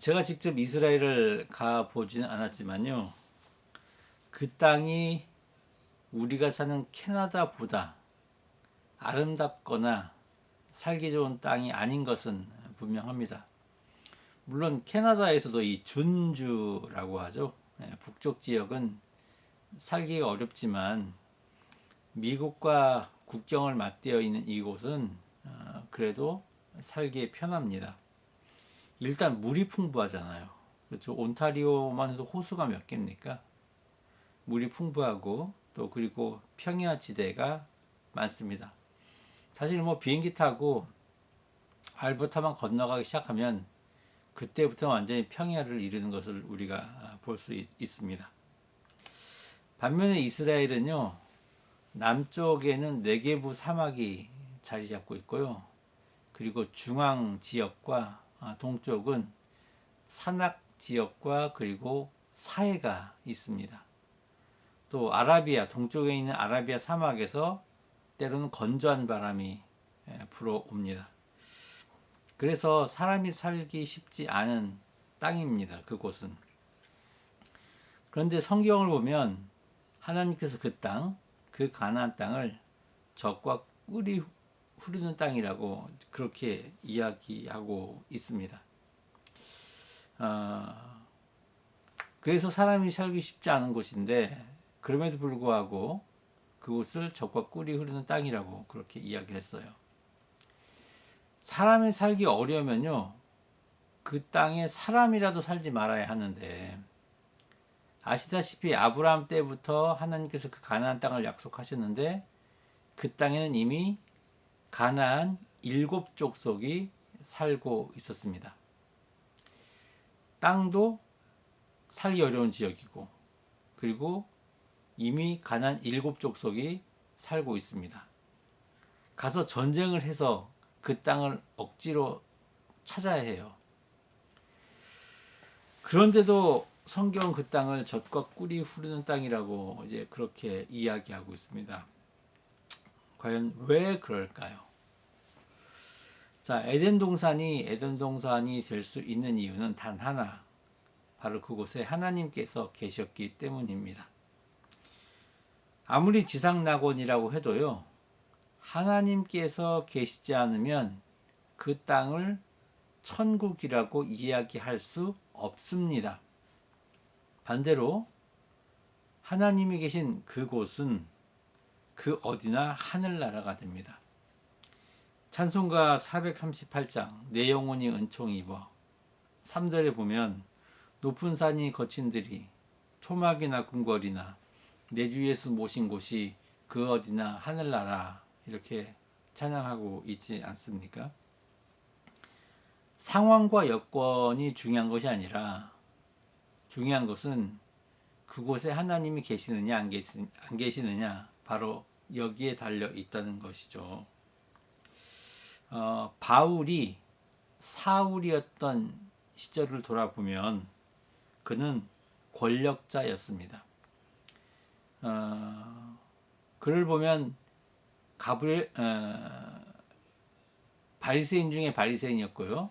제가 직접 이스라엘을 가 보지는 않았지만요. 그 땅이 우리가 사는 캐나다보다 아름답거나 살기 좋은 땅이 아닌 것은 분명합니다. 물론 캐나다에서도 이 준주라고 하죠. 북쪽 지역은 살기가 어렵지만 미국과 국경을 맞대어 있는 이곳은 그래도 살기에 편합니다. 일단 물이 풍부하잖아요. 그렇죠. 온타리오만 해도 호수가 몇 개입니까? 물이 풍부하고 또 그리고 평야 지대가 많습니다. 사실 뭐 비행기 타고 알버타만 건너가기 시작하면 그때부터 완전히 평야를 이루는 것을 우리가 볼 수 있습니다. 반면에 이스라엘은요, 남쪽에는 네게부 사막이 자리 잡고 있고요. 그리고 중앙 지역과 동쪽은 산악 지역과 그리고 사해가 있습니다. 또 아라비아, 동쪽에 있는 아라비아 사막에서 때로는 건조한 바람이 불어옵니다. 그래서 사람이 살기 쉽지 않은 땅입니다. 그곳은. 그런데 성경을 보면 하나님께서 그 땅, 그 가나안 땅을 젖과 꿀이 흐르는 땅이라고 그렇게 이야기하고 있습니다. 그래서 사람이 살기 쉽지 않은 곳인데 그럼에도 불구하고 그곳을 젖과 꿀이 흐르는 땅이라고 그렇게 이야기를 했어요. 사람이 살기 어려우면요, 그 땅에 사람이라도 살지 말아야 하는데, 아시다시피 아브라함 때부터 하나님께서 그 가나안 땅을 약속하셨는데 그 땅에는 이미 가나안 7족속이 살고 있었습니다. 땅도 살기 어려운 지역이고, 그리고 이미 가나안 7족속이 살고 있습니다. 가서 전쟁을 해서 그 땅을 억지로 찾아야 해요. 그런데도 성경은 그 땅을 젖과 꿀이 흐르는 땅이라고 이제 그렇게 이야기하고 있습니다. 과연 왜 그럴까요? 자, 에덴 동산이 될 수 있는 이유는 단 하나, 바로 그곳에 하나님께서 계셨기 때문입니다. 아무리 지상낙원이라고 해도요, 하나님께서 계시지 않으면 그 땅을 천국이라고 이야기할 수 없습니다. 반대로 하나님이 계신 그곳은 그 어디나 하늘나라가 됩니다. 찬송가 438장 내 영혼이 은총 입어 3절에 보면 높은 산이 거친들이 초막이나 궁궐이나 내 주 예수 모신 곳이 그 어디나 하늘나라 이렇게 찬양하고 있지 않습니까? 상황과 여건이 중요한 것이 아니라 중요한 것은 그곳에 하나님이 계시느냐 안 계시느냐 바로 여기에 달려 있다는 것이죠. 바울이 사울이었던 시절을 돌아보면 그는 권력자였습니다. 그를 보면 바리새인 중에 바리새인이었고요.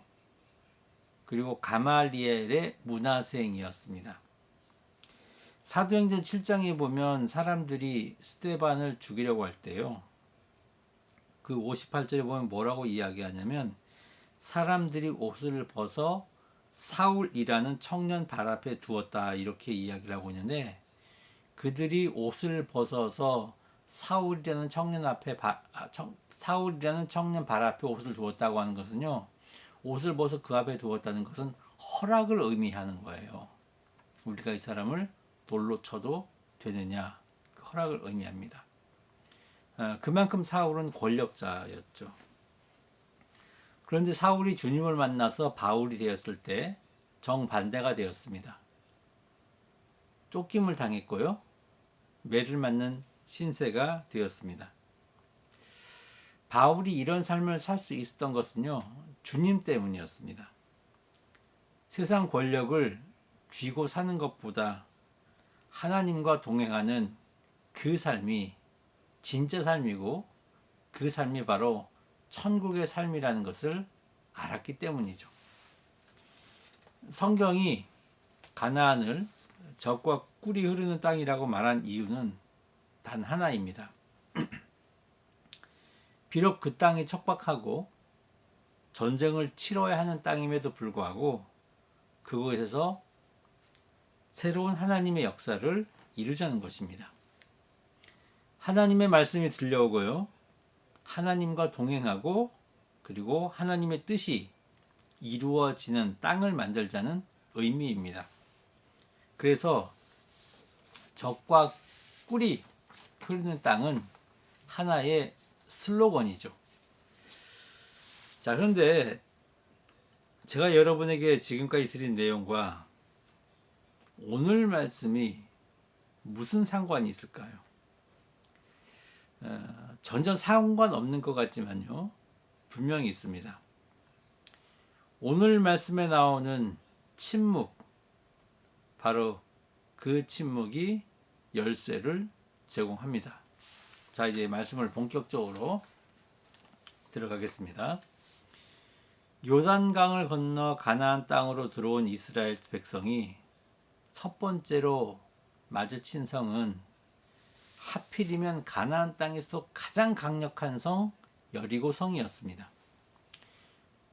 그리고 가말리엘의 문하생이었습니다. 사도행전 7장에 보면 사람들이 스데반을 죽이려고 할 때요. 그 58절에 보면 뭐라고 이야기하냐면 사람들이 옷을 벗어 사울이라는 청년 발 앞에 두었다 이렇게 이야기를 하고 있는데 그들이 옷을 벗어서 사울이라는 청년 발 앞에 옷을 두었다고 하는 것은요. 옷을 벗어 그 앞에 두었다는 것은 허락을 의미하는 거예요. 우리가 이 사람을 돌로 쳐도 되느냐 그 허락을 의미합니다. 그만큼 사울은 권력자였죠. 그런데 사울이 주님을 만나서 바울이 되었을 때 정반대가 되었습니다. 쫓김을 당했고요. 매를 맞는 신세가 되었습니다. 바울이 이런 삶을 살 수 있었던 것은요. 주님 때문이었습니다. 세상 권력을 쥐고 사는 것보다 하나님과 동행하는 그 삶이 진짜 삶이고 그 삶이 바로 천국의 삶이라는 것을 알았기 때문이죠. 성경이 가나안을 젖과 꿀이 흐르는 땅이라고 말한 이유는 단 하나입니다. 비록 그 땅이 척박하고 전쟁을 치러야 하는 땅임에도 불구하고 그곳에서 새로운 하나님의 역사를 이루자는 것입니다. 하나님의 말씀이 들려오고요. 하나님과 동행하고 그리고 하나님의 뜻이 이루어지는 땅을 만들자는 의미입니다. 그래서 젖과 꿀이 흐르는 땅은 하나의 슬로건이죠. 자, 그런데 제가 여러분에게 지금까지 드린 내용과 오늘 말씀이 무슨 상관이 있을까요? 전혀 상관없는 것 같지만요. 분명히 있습니다. 오늘 말씀에 나오는 침묵, 바로 그 침묵이 열쇠를 제공합니다. 자, 이제 말씀을 본격적으로 들어가겠습니다. 요단강을 건너 가나안 땅으로 들어온 이스라엘 백성이 첫 번째로 마주친 성은 하필이면 가나안 땅에서도 가장 강력한 성 여리고 성이었습니다.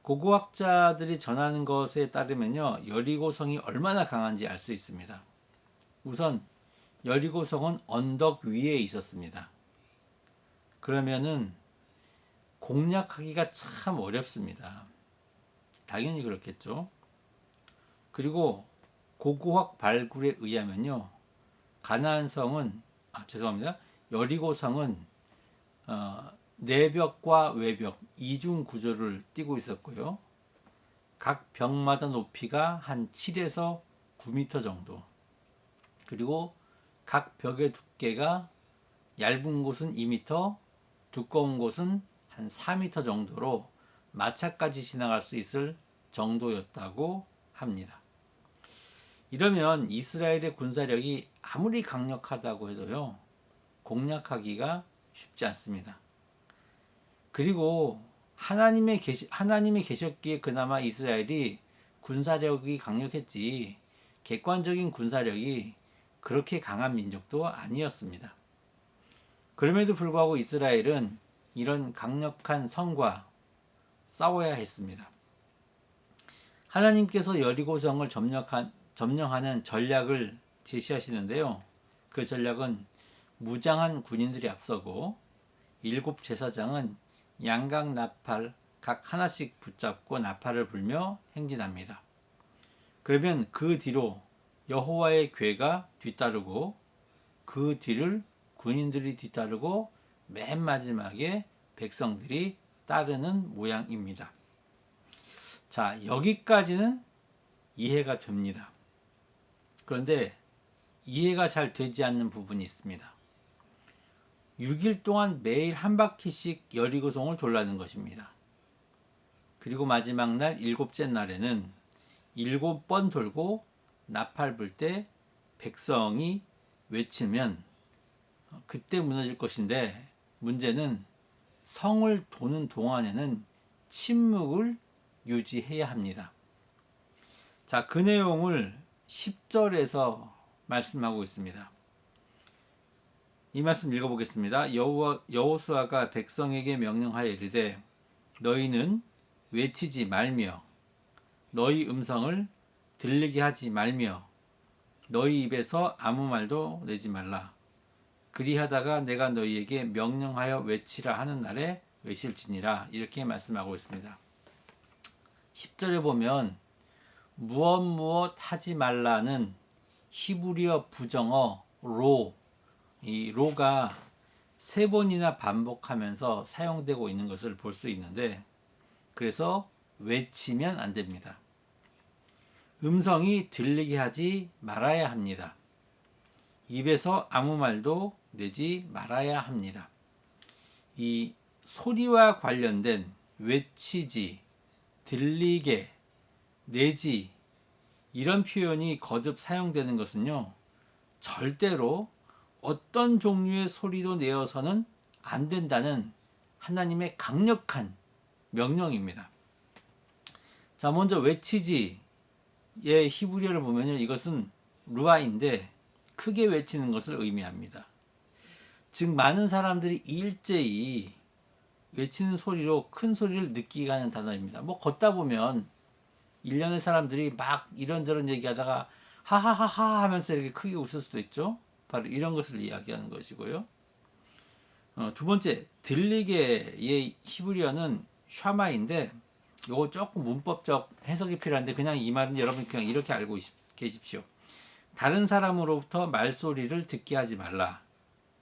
고고학자들이 전하는 것에 따르면요, 여리고 성이 얼마나 강한지 알 수 있습니다. 우선 여리고 성은 언덕 위에 있었습니다. 그러면은 공략하기가 참 어렵습니다. 당연히 그렇겠죠. 그리고 고고학 발굴에 의하면요, 가나안 성은 여리고 성은 내벽과 외벽 이중 구조를 띠고 있었고요. 각 벽마다 높이가 한 7에서 9m 정도. 그리고 각 벽의 두께가 얇은 곳은 2m, 두꺼운 곳은 한 4m 정도로 마차까지 지나갈 수 있을 정도였다고 합니다. 이러면 이스라엘의 군사력이 아무리 강력하다고 해도요, 공략하기가 쉽지 않습니다. 그리고 하나님이 계셨기에 그나마 이스라엘이 군사력이 강력했지, 객관적인 군사력이 그렇게 강한 민족도 아니었습니다. 그럼에도 불구하고 이스라엘은 이런 강력한 성과 싸워야 했습니다. 하나님께서 여리고성을 점령하는 전략을 제시하시는데요. 그 전략은 무장한 군인들이 앞서고 7 제사장은 양각 나팔 각 하나씩 붙잡고 나팔을 불며 행진합니다. 그러면 그 뒤로 여호와의 궤가 뒤따르고 그 뒤를 군인들이 뒤따르고 맨 마지막에 백성들이 따르는 모양입니다. 자, 여기까지는 이해가 됩니다. 그런데 이해가 잘 되지 않는 부분이 있습니다. 6일 동안 매일 한 바퀴씩 여리고성을 돌라는 것입니다. 그리고 마지막 날 7째 날에는 7번 돌고 나팔 불 때 백성이 외치면 그때 무너질 것인데, 문제는 성을 도는 동안에는 침묵을 유지해야 합니다. 자, 그 내용을 10절에서 말씀하고 있습니다. 이 말씀 읽어보겠습니다. 여호수아가 백성에게 명령하여 이르되 너희는 외치지 말며 너희 음성을 들리게 하지 말며 너희 입에서 아무 말도 내지 말라. 그리하다가 내가 너희에게 명령하여 외치라 하는 날에 외칠지니라. 이렇게 말씀하고 있습니다. 10절에 보면 무엇 하지 말라는 히브리어 부정어 로, 이 로가 3번이나 반복하면서 사용되고 있는 것을 볼 수 있는데, 그래서 외치면 안 됩니다. 음성이 들리게 하지 말아야 합니다. 입에서 아무 말도 내지 말아야 합니다. 이 소리와 관련된 외치지, 들리게, 내지 이런 표현이 거듭 사용되는 것은요, 절대로 어떤 종류의 소리도 내어서는 안 된다는 하나님의 강력한 명령입니다. 자, 먼저 외치지, 예, 히브리어를 보면요, 이것은 루아인데 크게 외치는 것을 의미합니다. 즉 많은 사람들이 일제히 외치는 소리로 큰 소리를 느끼게 하는 단어입니다. 뭐 걷다 보면 일련의 사람들이 막 이런저런 얘기하다가 하하하하 하면서 이렇게 크게 웃을 수도 있죠. 바로 이런 것을 이야기하는 것이고요. 두 번째, 들리게의 히브리어는 샤마인데 요거 조금 문법적 해석이 필요한데 그냥 이 말은 여러분 그냥 이렇게 알고 계십시오. 다른 사람으로부터 말소리를 듣게 하지 말라.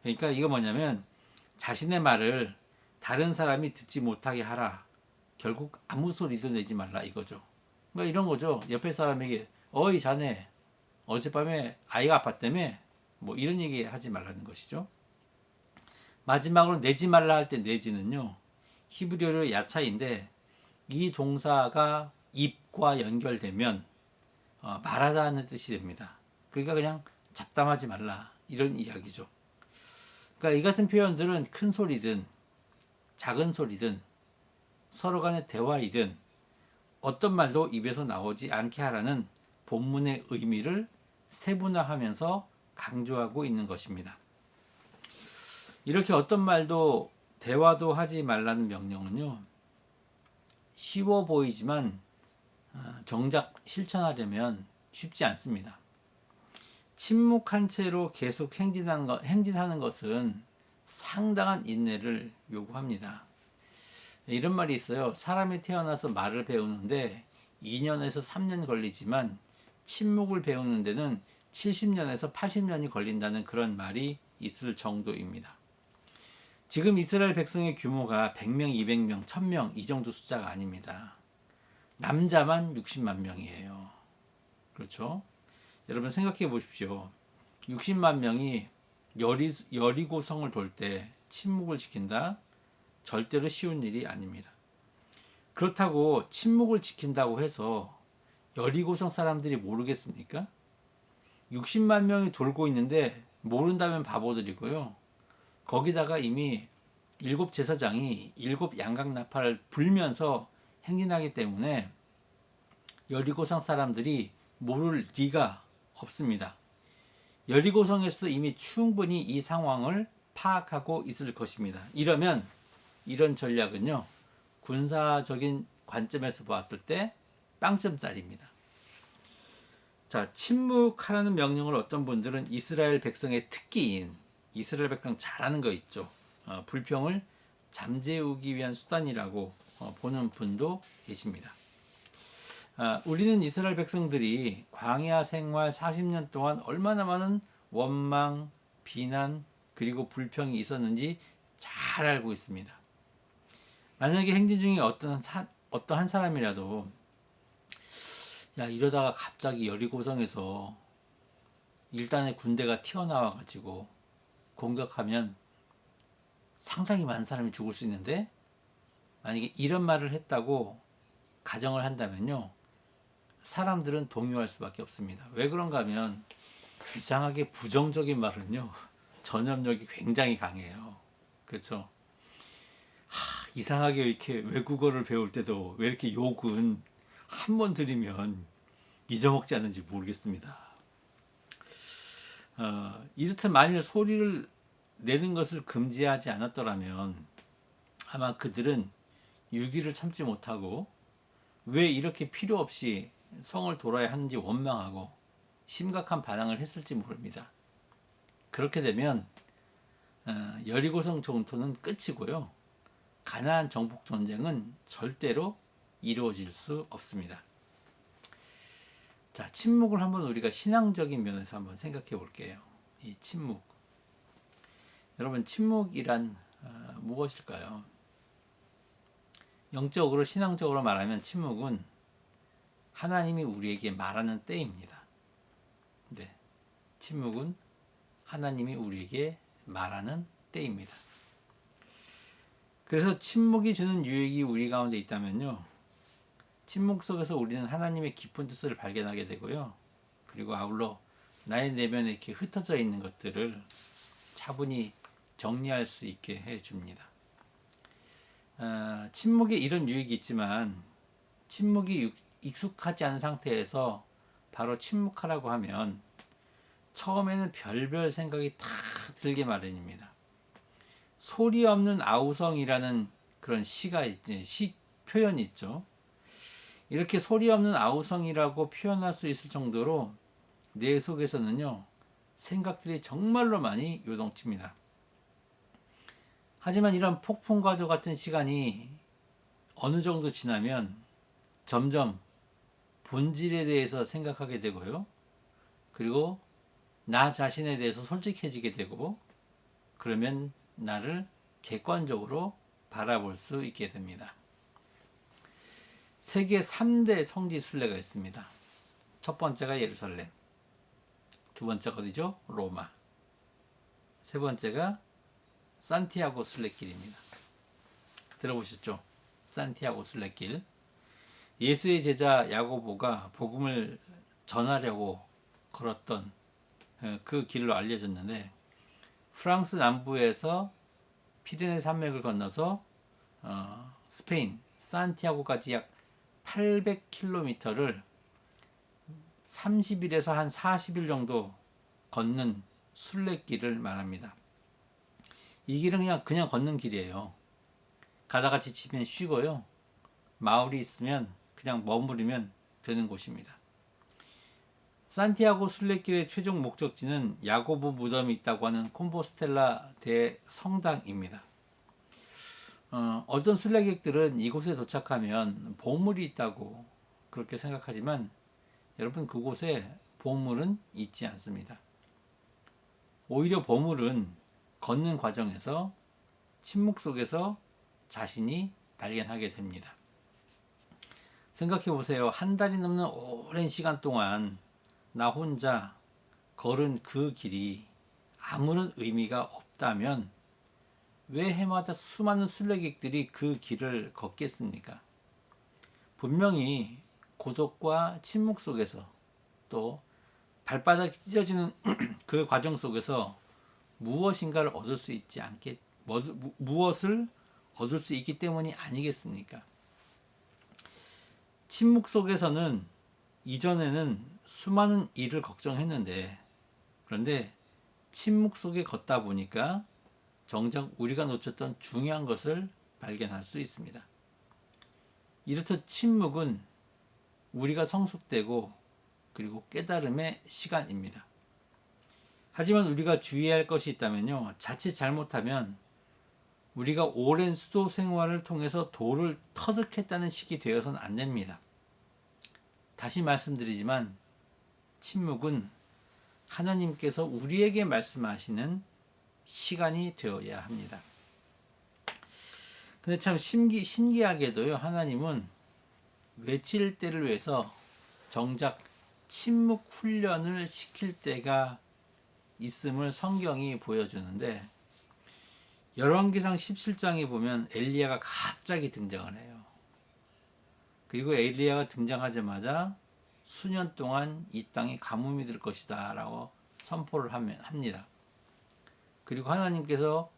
그러니까 이거 뭐냐면 자신의 말을 다른 사람이 듣지 못하게 하라. 결국 아무 소리도 내지 말라 이거죠. 그러니까 이런 거죠. 옆에 사람에게 어이 자네 어젯밤에 아이가 아팠다며 뭐 이런 얘기 하지 말라는 것이죠. 마지막으로 내지 말라 할 때 내지는요. 히브리어로 야차인데 이 동사가 입과 연결되면 말하다는 뜻이 됩니다. 그러니까 그냥 잡담하지 말라 이런 이야기죠. 그러니까 이 같은 표현들은 큰 소리든 작은 소리든 서로 간의 대화이든 어떤 말도 입에서 나오지 않게 하라는 본문의 의미를 세분화하면서 강조하고 있는 것입니다. 이렇게 어떤 말도 대화도 하지 말라는 명령은요. 쉬워 보이지만 정작 실천하려면 쉽지 않습니다. 침묵한 채로 계속 행진하는 것은 상당한 인내를 요구합니다. 이런 말이 있어요. 사람이 태어나서 말을 배우는데 2년에서 3년 걸리지만 침묵을 배우는 데는 70년에서 80년이 걸린다는 그런 말이 있을 정도입니다. 지금 이스라엘 백성의 규모가 100명, 200명, 1000명 이 정도 숫자가 아닙니다. 남자만 60만 명이에요. 그렇죠? 여러분 생각해 보십시오. 60만 명이 여리고성을 돌 때 침묵을 지킨다? 절대로 쉬운 일이 아닙니다. 그렇다고 침묵을 지킨다고 해서 여리고성 사람들이 모르겠습니까? 60만 명이 돌고 있는데 모른다면 바보들이고요. 거기다가 이미 7 제사장이 7 양각나팔을 불면서 행진하기 때문에 여리고성 사람들이 모를 리가 없습니다. 여리고성에서도 이미 충분히 이 상황을 파악하고 있을 것입니다. 이러면 이런 전략은요. 군사적인 관점에서 봤을 때 빵점짜리입니다. 자, 침묵하라는 명령을 어떤 분들은 이스라엘 백성의 특기인 이스라엘 백성 잘하는 거 있죠. 불평을 잠재우기 위한 수단이라고 보는 분도 계십니다. 우리는 이스라엘 백성들이 광야 생활 40년 동안 얼마나 많은 원망, 비난, 그리고 불평이 있었는지 잘 알고 있습니다. 만약에 행진 중에 어떠한 사람이라도 야 이러다가 갑자기 여리고성에서 일단의 군대가 튀어나와 가지고 공격하면 상당히 많은 사람이 죽을 수 있는데 만약에 이런 말을 했다고 가정을 한다면요. 사람들은 동요할 수밖에 없습니다. 왜 그런가 하면 이상하게 부정적인 말은요. 전염력이 굉장히 강해요. 그렇죠? 이상하게 이렇게 외국어를 배울 때도 왜 이렇게 욕은 한 번 들으면 잊어먹지 않는지 모르겠습니다. 이렇듯 만일 소리를 내는 것을 금지하지 않았더라면 아마 그들은 유기를 참지 못하고 왜 이렇게 필요 없이 성을 돌아야 하는지 원망하고 심각한 반항을 했을지 모릅니다. 그렇게 되면 여리고성 전투는 끝이고요. 가나안 정복 전쟁은 절대로 이루어질 수 없습니다. 자, 침묵을 한번 우리가 신앙적인 면에서 한번 생각해 볼게요. 이 침묵. 여러분, 침묵이란 무엇일까요? 영적으로 신앙적으로 말하면 침묵은 하나님이 우리에게 말하는 때입니다. 네. 침묵은 하나님이 우리에게 말하는 때입니다. 그래서 침묵이 주는 유익이 우리 가운데 있다면요. 침묵 속에서 우리는 하나님의 깊은 뜻을 발견하게 되고요. 그리고 아울러 나의 내면에 이렇게 흩어져 있는 것들을 차분히 정리할 수 있게 해줍니다. 침묵에 이런 유익이 있지만 침묵이 익숙하지 않은 상태에서 바로 침묵하라고 하면 처음에는 별별 생각이 다 들게 마련입니다. 소리 없는 아우성이라는 그런 시 표현이 있죠. 이렇게 소리 없는 아우성이라고 표현할 수 있을 정도로 내 속에서는요, 생각들이 정말로 많이 요동칩니다. 하지만 이런 폭풍과도 같은 시간이 어느 정도 지나면 점점 본질에 대해서 생각하게 되고요. 그리고 나 자신에 대해서 솔직해지게 되고, 그러면 나를 객관적으로 바라볼 수 있게 됩니다. 세계 3대 성지 순례가 있습니다. 첫 번째가 예루살렘, 두 번째가 어디죠? 로마, 세 번째가 산티아고 순례길입니다. 들어보셨죠? 산티아고 순례길. 예수의 제자 야고보가 복음을 전하려고 걸었던 그 길로 알려졌는데, 프랑스 남부에서 피레네 산맥을 건너서 스페인 산티아고까지 약 800km를 30일에서 한 40일 정도 걷는 순례길을 말합니다. 이 길은 그냥 걷는 길이에요. 가다가 지치면 쉬고요. 마을이 있으면 그냥 머무르면 되는 곳입니다. 산티아고 순례길의 최종 목적지는 야고보 무덤이 있다고 하는 콤포스텔라 대성당입니다. 어떤 순례객들은 이곳에 도착하면 보물이 있다고 그렇게 생각하지만 여러분, 그곳에 보물은 있지 않습니다. 오히려 보물은 걷는 과정에서 침묵 속에서 자신이 발견하게 됩니다. 생각해 보세요. 한 달이 넘는 오랜 시간 동안 나 혼자 걸은 그 길이 아무런 의미가 없다면 왜 해마다 수많은 순례객들이 그 길을 걷겠습니까? 분명히 고독과 침묵 속에서, 또 발바닥이 찢어지는 그 과정 속에서 무엇인가를 얻을 수 있지 무엇을 얻을 수 있기 때문이 아니겠습니까? 침묵 속에서는 이전에는 수많은 일을 걱정했는데, 그런데 침묵 속에 걷다 보니까 정작 우리가 놓쳤던 중요한 것을 발견할 수 있습니다. 이렇듯 침묵은 우리가 성숙되고 그리고 깨달음의 시간입니다. 하지만 우리가 주의해야 할 것이 있다면요, 자칫 잘못하면 우리가 오랜 수도 생활을 통해서 도를 터득했다는 식이 되어서는 안 됩니다. 다시 말씀드리지만 침묵은 하나님께서 우리에게 말씀하시는 시간이 되어야 합니다. 근데 참 신기하게도요, 하나님은 외칠 때를 위해서 정작 침묵 훈련을 시킬 때가 있음을 성경이 보여주는데, 열왕기상 17장에 보면 엘리야가 갑자기 등장을 해요. 그리고 엘리야가 등장하자마자 수년 동안 이 땅에 가뭄이 들 것이다 라고 선포를 합니다. 그리고 하나님께서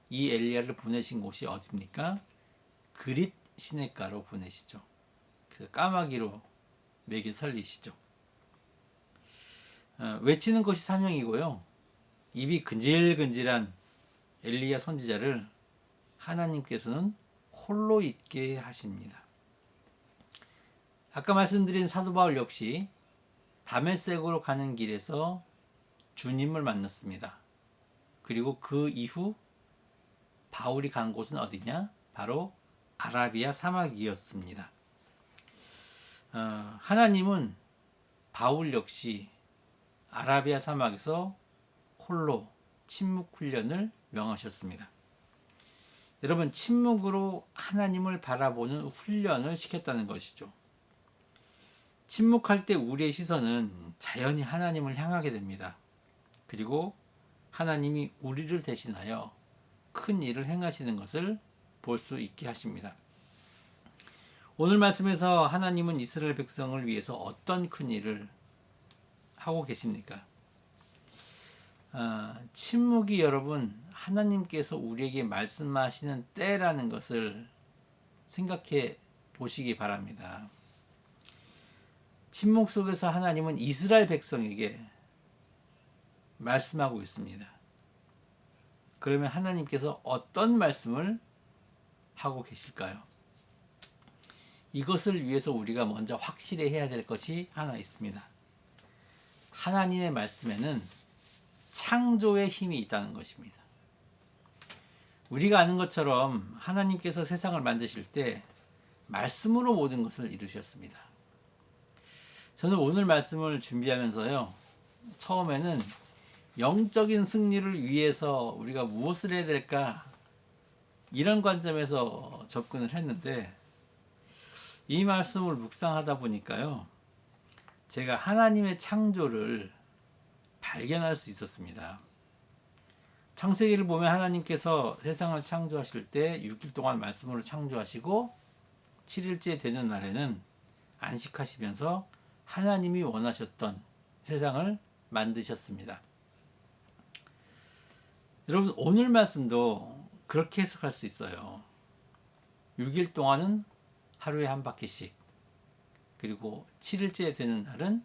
이 엘리야를 보내신 곳이 어디입니까? 그릿 시냇가로 보내시죠. 그래서 까마귀로 매길 살리시죠. 외치는 것이 사명이고요. 입이 근질근질한 엘리야 선지자를 하나님께서는 홀로 있게 하십니다. 아까 말씀드린 사도 바울 역시 다메섹으로 가는 길에서 주님을 만났습니다. 그리고 그 이후 바울이 간 곳은 어디냐? 바로 아라비아 사막이었습니다. 하나님은 바울 역시 아라비아 사막에서 홀로 침묵 훈련을 명하셨습니다. 여러분, 침묵으로 하나님을 바라보는 훈련을 시켰다는 것이죠. 침묵할 때 우리의 시선은 자연히 하나님을 향하게 됩니다. 그리고 하나님이 우리를 대신하여 큰 일을 행하시는 것을 볼 수 있게 하십니다. 오늘 말씀에서 하나님은 이스라엘 백성을 위해서 어떤 큰 일을 하고 계십니까? 침묵이 여러분, 하나님께서 우리에게 말씀하시는 때라는 것을 생각해 보시기 바랍니다. 침묵 속에서 하나님은 이스라엘 백성에게 말씀하고 있습니다. 그러면 하나님께서 어떤 말씀을 하고 계실까요? 이것을 위해서 우리가 먼저 확실히 해야 될 것이 하나 있습니다. 하나님의 말씀에는 창조의 힘이 있다는 것입니다. 우리가 아는 것처럼 하나님께서 세상을 만드실 때 말씀으로 모든 것을 이루셨습니다. 저는 오늘 말씀을 준비하면서요, 처음에는 영적인 승리를 위해서 우리가 무엇을 해야 될까, 이런 관점에서 접근을 했는데, 이 말씀을 묵상하다 보니까요, 제가 하나님의 창조를 발견할 수 있었습니다. 창세기를 보면 하나님께서 세상을 창조하실 때 6일 동안 말씀으로 창조하시고 7일째 되는 날에는 안식하시면서 하나님이 원하셨던 세상을 만드셨습니다. 여러분, 오늘 말씀도 그렇게 해석할 수 있어요. 6일 동안은 하루에 한 바퀴씩, 그리고 7일째 되는 날은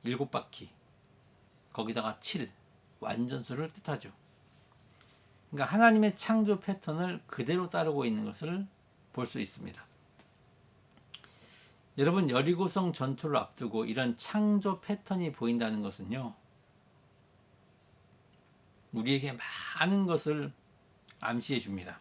7바퀴, 거기다가 7, 완전수를 뜻하죠. 그러니까 하나님의 창조 패턴을 그대로 따르고 있는 것을 볼 수 있습니다. 여러분, 여리고성 전투를 앞두고 이런 창조 패턴이 보인다는 것은요, 우리에게 많은 것을 암시해 줍니다.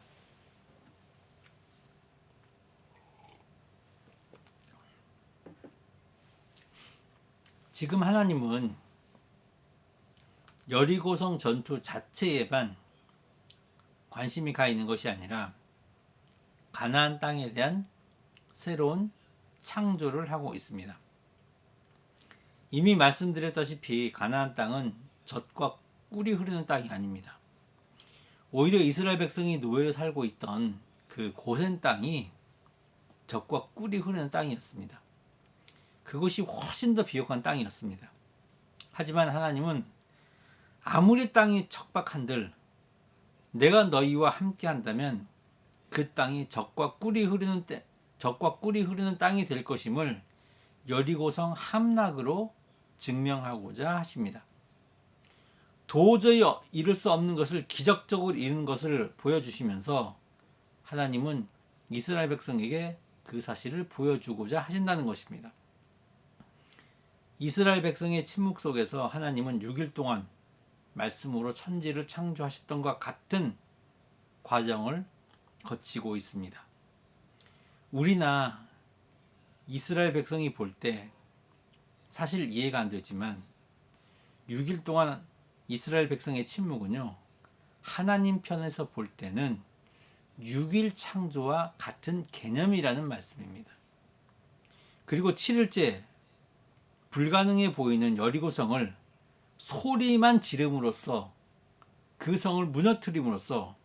지금 하나님은 여리고성 전투 자체에만 관심이 가 있는 것이 아니라 가나안 땅에 대한 새로운 창조를 하고 있습니다. 이미 말씀드렸다시피 가나안 땅은 젖과 꿀이 흐르는 땅이 아닙니다. 오히려 이스라엘 백성이 노예로 살고 있던 그 고센 땅이 젖과 꿀이 흐르는 땅이었습니다. 그것이 훨씬 더 비옥한 땅이었습니다. 하지만 하나님은 아무리 땅이 척박한들 내가 너희와 함께 한다면 그 땅이 젖과 꿀이 흐르는 땅이 될 것임을 여리고성 함락으로 증명하고자 하십니다. 도저히 이룰 수 없는 것을 기적적으로 이루는 것을 보여주시면서 하나님은 이스라엘 백성에게 그 사실을 보여주고자 하신다는 것입니다. 이스라엘 백성의 침묵 속에서 하나님은 6일 동안 말씀으로 천지를 창조하셨던 것과 같은 과정을 거치고 있습니다. 우리나 이스라엘 백성이 볼 때 사실 이해가 안 되지만 6일 동안 이스라엘 백성의 침묵은요, 하나님 편에서 볼 때는 6일 창조와 같은 개념이라는 말씀입니다. 그리고 7일째 불가능해 보이는 여리고성을 소리만 지름으로써 그 성을 무너뜨림으로써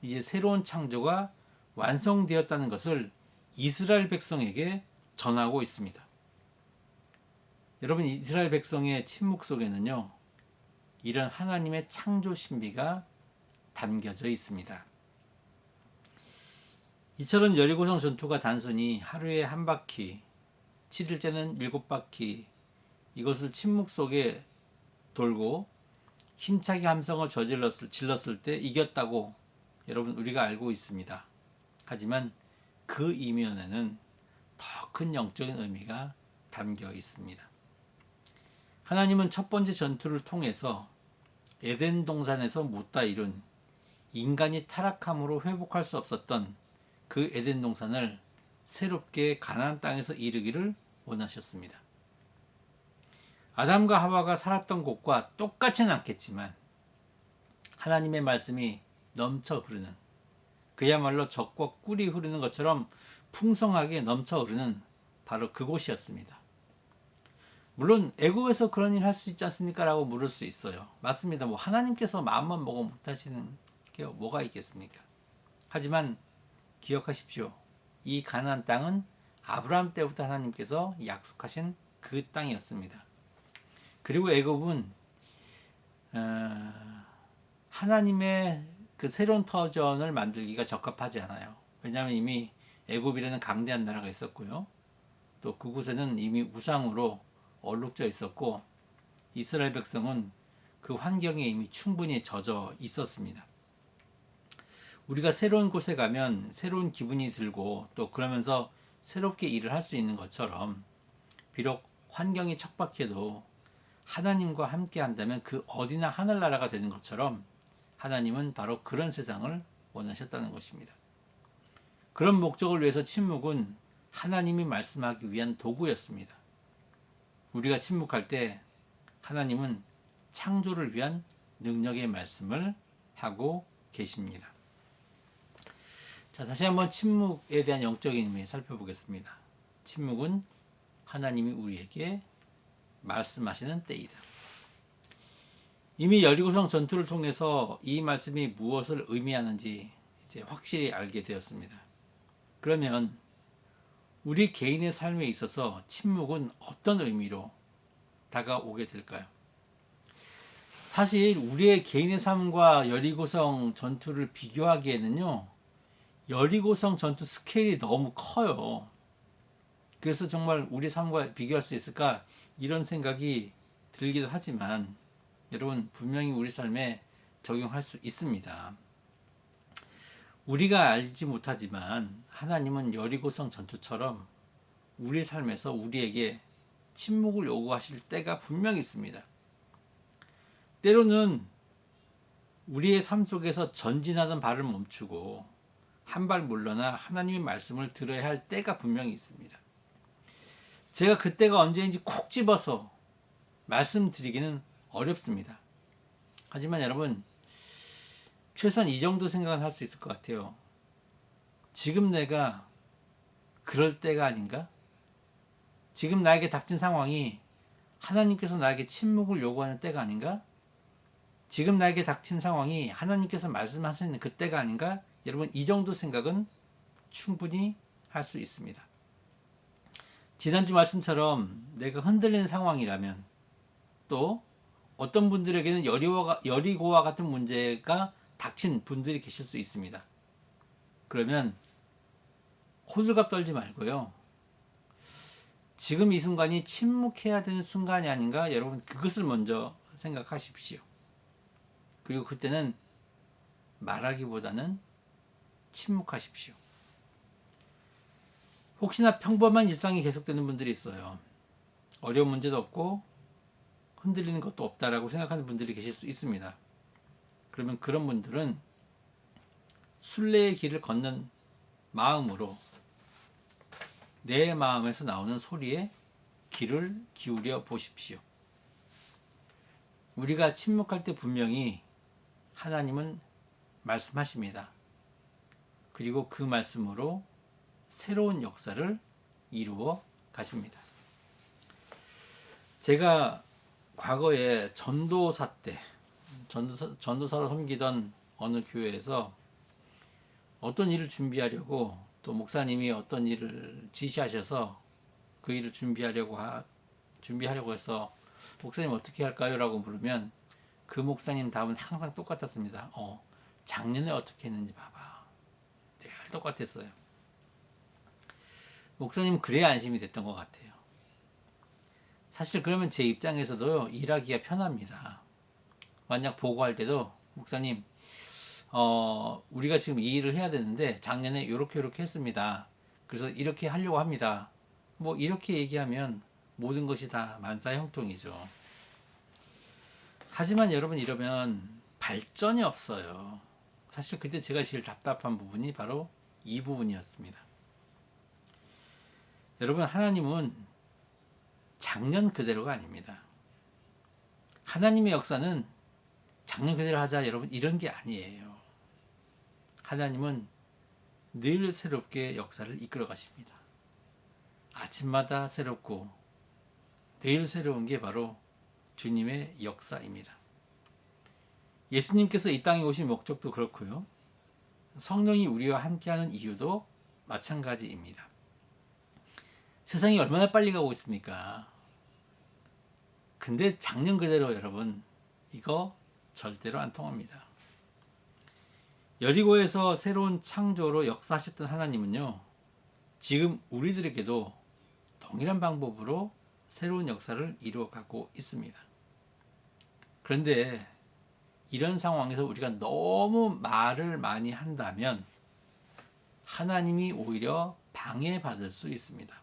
이제 새로운 창조가 완성되었다는 것을 이스라엘 백성에게 전하고 있습니다. 여러분, 이스라엘 백성의 침묵 속에는요, 이런 하나님의 창조 신비가 담겨져 있습니다. 이처럼 여리고성 전투가 단순히 하루에 한 바퀴, 7일째는 7바퀴, 이것을 침묵 속에 돌고 힘차게 함성을 질렀을 때 이겼다고 여러분 우리가 알고 있습니다. 하지만 그 이면에는 더 큰 영적인 의미가 담겨 있습니다. 하나님은 첫 번째 전투를 통해서 에덴 동산에서 못다 이룬 인간이 타락함으로 회복할 수 없었던 그 에덴 동산을 새롭게 가나안 땅에서 이루기를 원하셨습니다. 아담과 하와가 살았던 곳과 똑같지는 않겠지만 하나님의 말씀이 넘쳐 흐르는, 그야말로 젖과 꿀이 흐르는 것처럼 풍성하게 넘쳐 흐르는 바로 그곳이었습니다. 물론 애굽에서 그런 일 할 수 있지 않습니까? 라고 물을 수 있어요. 맞습니다. 하나님께서 마음만 먹어 못하시는 게 뭐가 있겠습니까? 하지만 기억하십시오. 이 가나안 땅은 아브라함 때부터 하나님께서 약속하신 그 땅이었습니다. 그리고 애굽은 하나님의 그 새로운 터전을 만들기가 적합하지 않아요. 왜냐하면 이미 애굽이라는 강대한 나라가 있었고요. 또 그곳에는 이미 우상으로 얼룩져 있었고 이스라엘 백성은 그 환경에 이미 충분히 젖어 있었습니다. 우리가 새로운 곳에 가면 새로운 기분이 들고 또 그러면서 새롭게 일을 할 수 있는 것처럼 비록 환경이 척박해도 하나님과 함께 한다면 그 어디나 하늘나라가 되는 것처럼 하나님은 바로 그런 세상을 원하셨다는 것입니다. 그런 목적을 위해서 침묵은 하나님이 말씀하기 위한 도구였습니다. 우리가 침묵할 때 하나님은 창조를 위한 능력의 말씀을 하고 계십니다. 자, 다시 한번 침묵에 대한 영적인 의미 살펴보겠습니다. 침묵은 하나님이 우리에게 말씀하시는 때이다. 이미 여리고성 전투를 통해서 이 말씀이 무엇을 의미하는지 이제 확실히 알게 되었습니다. 그러면 우리 개인의 삶에 있어서 침묵은 어떤 의미로 다가오게 될까요? 사실 우리의 개인의 삶과 여리고성 전투를 비교하기에는요, 여리고성 전투 스케일이 너무 커요. 그래서 정말 우리 삶과 비교할 수 있을까 이런 생각이 들기도 하지만 여러분 분명히 우리 삶에 적용할 수 있습니다. 우리가 알지 못하지만 하나님은 여리고성 전투처럼 우리 삶에서 우리에게 침묵을 요구하실 때가 분명히 있습니다. 때로는 우리의 삶 속에서 전진하던 발을 멈추고 한 발 물러나 하나님의 말씀을 들어야 할 때가 분명히 있습니다. 제가 그때가 언제인지 콕 집어서 말씀드리기는 어렵습니다. 하지만 여러분 최소한 이 정도 생각은 할 수 있을 것 같아요. 지금 내가 그럴 때가 아닌가? 지금 나에게 닥친 상황이 하나님께서 나에게 침묵을 요구하는 때가 아닌가? 지금 나에게 닥친 상황이 하나님께서 말씀하시는 그 때가 아닌가? 여러분 이 정도 생각은 충분히 할 수 있습니다. 지난주 말씀처럼 내가 흔들리는 상황이라면 또 어떤 분들에게는 여리고와 같은 문제가 닥친 분들이 계실 수 있습니다. 그러면 호들갑 떨지 말고요. 지금 이 순간이 침묵해야 되는 순간이 아닌가? 여러분 그것을 먼저 생각하십시오. 그리고 그때는 말하기보다는 침묵하십시오. 혹시나 평범한 일상이 계속되는 분들이 있어요. 어려운 문제도 없고 흔들리는 것도 없다라고 생각하는 분들이 계실 수 있습니다. 그러면 그런 분들은 순례의 길을 걷는 마음으로 내 마음에서 나오는 소리에 귀를 기울여 보십시오. 우리가 침묵할 때 분명히 하나님은 말씀하십니다. 그리고 그 말씀으로 새로운 역사를 이루어 가십니다. 제가 과거에 전도사 때 전도사로 섬기던 어느 교회에서 어떤 일을 준비하려고 또 목사님이 어떤 일을 지시하셔서 그 일을 준비하려고 해서 목사님 어떻게 할까요? 라고 물으면 그 목사님 답은 항상 똑같았습니다. 작년에 어떻게 했는지 봐봐. 늘 똑같았어요. 목사님은 그래야 안심이 됐던 것 같아요. 사실 그러면 제 입장에서도 일하기가 편합니다. 만약 보고할 때도 목사님 우리가 지금 이 일을 해야 되는데 작년에 이렇게 했습니다. 그래서 이렇게 하려고 합니다. 뭐 이렇게 얘기하면 모든 것이 다 만사형통이죠. 하지만 여러분 이러면 발전이 없어요. 사실 그때 제가 제일 답답한 부분이 바로 이 부분이었습니다. 여러분 하나님은 작년 그대로가 아닙니다. 하나님의 역사는 작년 그대로 하자 여러분 이런 게 아니에요. 하나님은 늘 새롭게 역사를 이끌어 가십니다. 아침마다 새롭고 늘 새로운 게 바로 주님의 역사입니다. 예수님께서 이 땅에 오신 목적도 그렇고요. 성령이 우리와 함께하는 이유도 마찬가지입니다. 세상이 얼마나 빨리 가고 있습니까? 근데 작년 그대로 여러분 이거 절대로 안 통합니다. 여리고에서 새로운 창조로 역사하셨던 하나님은요. 지금 우리들에게도 동일한 방법으로 새로운 역사를 이루어가고 있습니다. 그런데 이런 상황에서 우리가 너무 말을 많이 한다면 하나님이 오히려 방해받을 수 있습니다.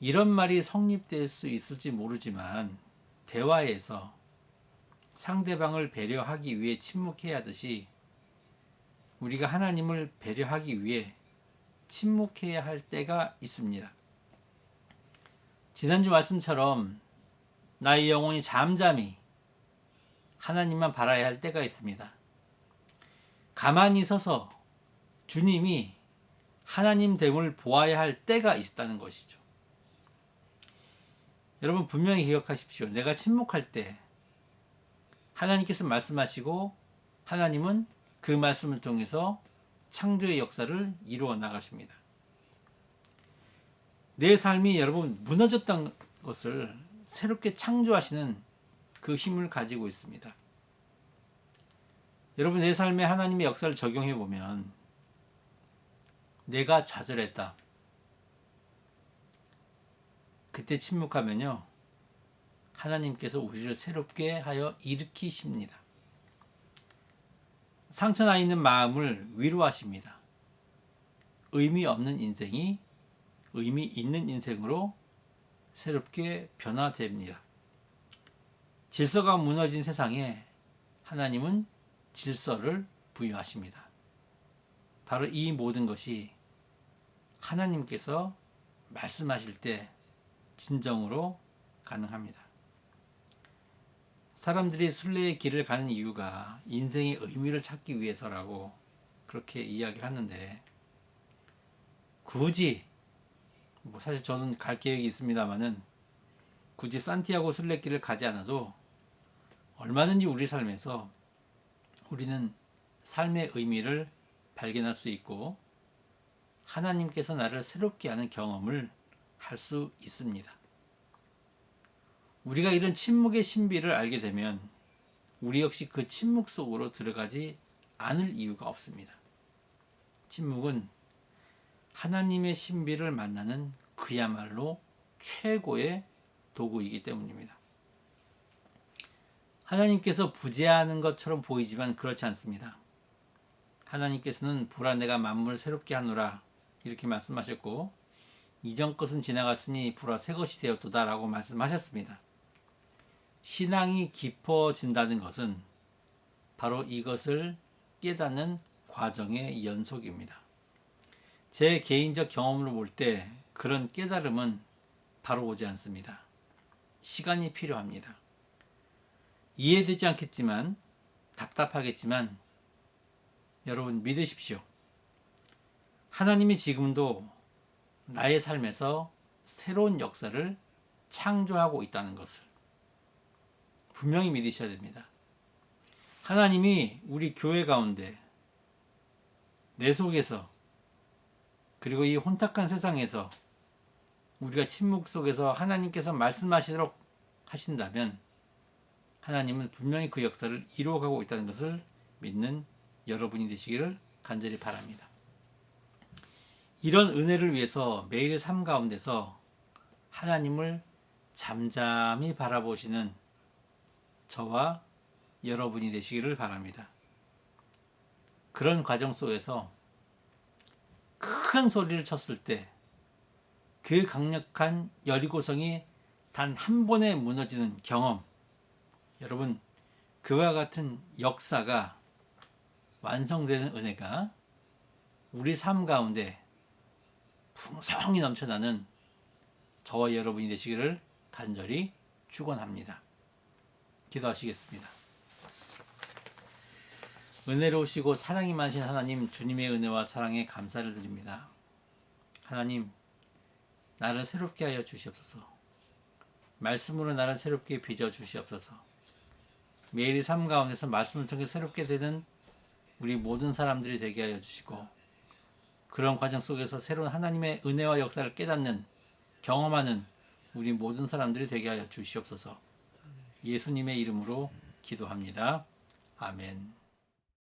이런 말이 성립될 수 있을지 모르지만 대화에서 상대방을 배려하기 위해 침묵해야 하듯이 우리가 하나님을 배려하기 위해 침묵해야 할 때가 있습니다. 지난주 말씀처럼 나의 영혼이 잠잠히 하나님만 바라야 할 때가 있습니다. 가만히 서서 주님이 하나님 됨을 보아야 할 때가 있다는 것이죠. 여러분 분명히 기억하십시오. 내가 침묵할 때 하나님께서 말씀하시고 하나님은 그 말씀을 통해서 창조의 역사를 이루어 나가십니다. 내 삶이 여러분 무너졌던 것을 새롭게 창조하시는 그 힘을 가지고 있습니다. 여러분 내 삶에 하나님의 역사를 적용해 보면 내가 좌절했다. 그때 침묵하면요. 하나님께서 우리를 새롭게 하여 일으키십니다. 상처나 있는 마음을 위로하십니다. 의미 없는 인생이 의미 있는 인생으로 새롭게 변화됩니다. 질서가 무너진 세상에 하나님은 질서를 부여하십니다. 바로 이 모든 것이 하나님께서 말씀하실 때 진정으로 가능합니다. 사람들이 순례의 길을 가는 이유가 인생의 의미를 찾기 위해서라고 그렇게 이야기를 하는데 굳이 사실 저는 갈 계획이 있습니다만은 굳이 산티아고 순례길을 가지 않아도 얼마든지 우리 삶에서 우리는 삶의 의미를 발견할 수 있고 하나님께서 나를 새롭게 하는 경험을 할 수 있습니다. 우리가 이런 침묵의 신비를 알게 되면 우리 역시 그 침묵 속으로 들어가지 않을 이유가 없습니다. 침묵은 하나님의 신비를 만나는 그야말로 최고의 도구이기 때문입니다. 하나님께서 부재하는 것처럼 보이지만 그렇지 않습니다. 하나님께서는 보라 내가 만물을 새롭게 하노라 이렇게 말씀하셨고 이전 것은 지나갔으니 보라 새 것이 되었도다 라고 말씀하셨습니다. 신앙이 깊어진다는 것은 바로 이것을 깨닫는 과정의 연속입니다. 제 개인적 경험으로 볼 때 그런 깨달음은 바로 오지 않습니다. 시간이 필요합니다. 이해되지 않겠지만 답답하겠지만 여러분 믿으십시오. 하나님이 지금도 나의 삶에서 새로운 역사를 창조하고 있다는 것을 분명히 믿으셔야 됩니다. 하나님이 우리 교회 가운데 내 속에서 그리고 이 혼탁한 세상에서 우리가 침묵 속에서 하나님께서 말씀하시도록 하신다면 하나님은 분명히 그 역사를 이루어가고 있다는 것을 믿는 여러분이 되시기를 간절히 바랍니다. 이런 은혜를 위해서 매일의 삶 가운데서 하나님을 잠잠히 바라보시는 저와 여러분이 되시기를 바랍니다. 그런 과정 속에서 큰 소리를 쳤을 때 그 강력한 여리고성이 단 한 번에 무너지는 경험, 여러분 그와 같은 역사가 완성되는 은혜가 우리 삶 가운데 풍성히 넘쳐나는 저와 여러분이 되시기를 간절히 축원합니다. 기도하시겠습니다. 은혜로우시고 사랑이 많으신 하나님, 주님의 은혜와 사랑에 감사를 드립니다. 하나님, 나를 새롭게 하여 주시옵소서. 말씀으로 나를 새롭게 빚어 주시옵소서. 매일 삶 가운데서 말씀을 통해 새롭게 되는 우리 모든 사람들이 되게 하여 주시고 그런 과정 속에서 새로운 하나님의 은혜와 역사를 깨닫는, 경험하는 우리 모든 사람들이 되게 하여 주시옵소서. 예수님의 이름으로 기도합니다. 아멘.